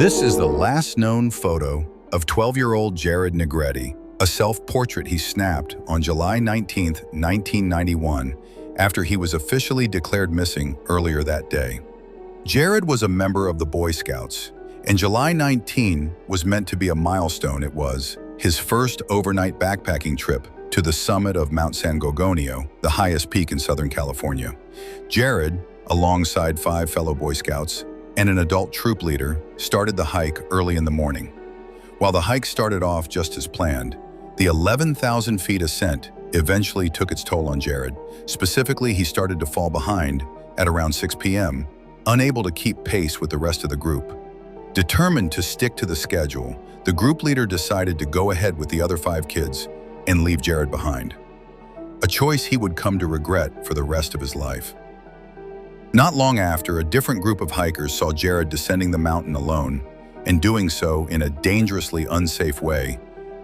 This is the last known photo of 12-year-old Jared Negretti, a self-portrait he snapped on July 19, 1991, after he was officially declared missing earlier that day. Jared was a member of the Boy Scouts, and July 19 was meant to be a milestone. It was his first overnight backpacking trip to the summit of Mount San Gorgonio, the highest peak in Southern California. Jared, alongside 5 fellow Boy Scouts and an adult troop leader, started the hike early in the morning. While the hike started off just as planned, the 11,000 feet ascent eventually took its toll on Jared. Specifically, he started to fall behind at around 6 p.m., unable to keep pace with the rest of the group. Determined to stick to the schedule, the group leader decided to go ahead with the other 5 kids and leave Jared behind, a choice he would come to regret for the rest of his life. Not long after, a different group of hikers saw Jared descending the mountain alone, and doing so in a dangerously unsafe way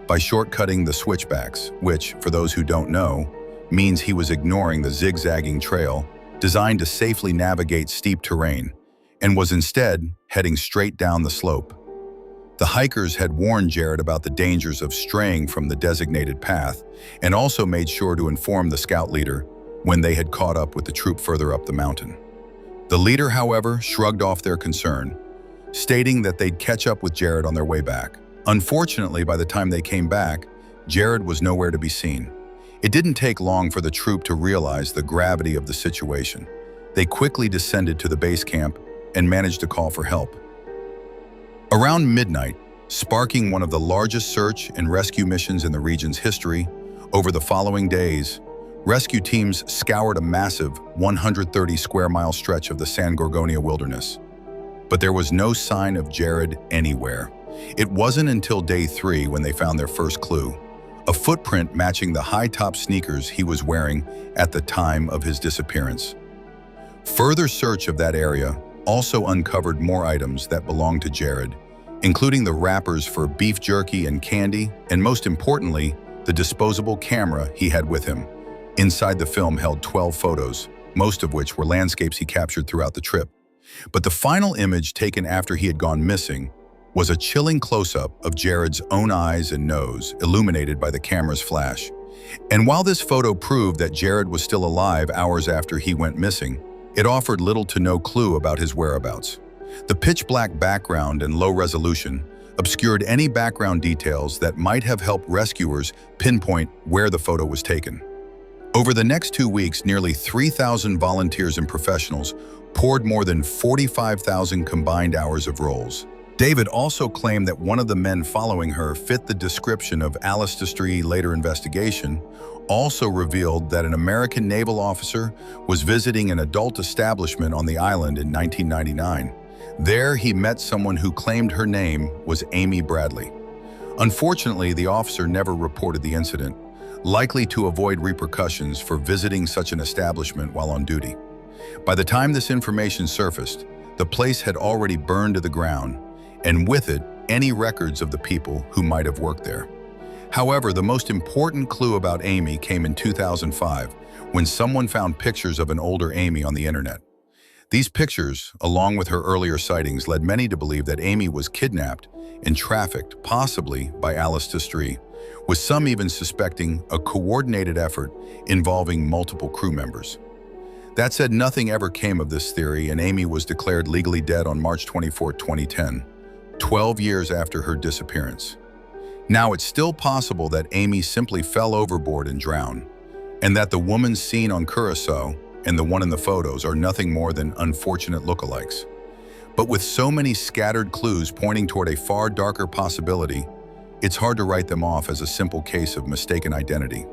by shortcutting the switchbacks, which, for those who don't know, means he was ignoring the zigzagging trail designed to safely navigate steep terrain, and was instead heading straight down the slope. The hikers had warned Jared about the dangers of straying from the designated path, and also made sure to inform the scout leader when they had caught up with the troop further up the mountain. The leader, however, shrugged off their concern, stating that they'd catch up with Jared on their way back. Unfortunately, by the time they came back, Jared was nowhere to be seen. It didn't take long for the troop to realize the gravity of the situation. They quickly descended to the base camp and managed to call for help. Around midnight, sparking one of the largest search and rescue missions in the region's history, over the following days, rescue teams scoured a massive 130-square-mile stretch of the San Gorgonio wilderness. But there was no sign of Jared anywhere. It wasn't until day 3 when they found their first clue, a footprint matching the high-top sneakers he was wearing at the time of his disappearance. Further search of that area also uncovered more items that belonged to Jared, including the wrappers for beef jerky and candy, and most importantly, the disposable camera he had with him. Inside the film held 12 photos, most of which were landscapes he captured throughout the trip. But the final image taken after he had gone missing was a chilling close-up of Jared's own eyes and nose, illuminated by the camera's flash. And while this photo proved that Jared was still alive hours after he went missing, it offered little to no clue about his whereabouts. The pitch-black background and low resolution obscured any background details that might have helped rescuers pinpoint where the photo was taken. Over the next 2 weeks, nearly 3,000 volunteers and professionals poured more than 45,000 combined hours of rolls. David also claimed that one of the men following her fit the description of Alice Destry. Later investigation also revealed that an American naval officer was visiting an adult establishment on the island in 1999. There, he met someone who claimed her name was Amy Bradley. Unfortunately, the officer never reported the incident, likely to avoid repercussions for visiting such an establishment while on duty. By the time this information surfaced, the place had already burned to the ground, and with it, any records of the people who might have worked there. However, the most important clue about Amy came in 2005, when someone found pictures of an older Amy on the internet. These pictures, along with her earlier sightings, led many to believe that Amy was kidnapped and trafficked, possibly by Alice Destry, with some even suspecting a coordinated effort involving multiple crew members. That said, nothing ever came of this theory, and Amy was declared legally dead on March 24, 2010, 12 years after her disappearance. Now, it's still possible that Amy simply fell overboard and drowned, and that the woman seen on Curacao and the one in the photos are nothing more than unfortunate lookalikes. But with so many scattered clues pointing toward a far darker possibility, it's hard to write them off as a simple case of mistaken identity.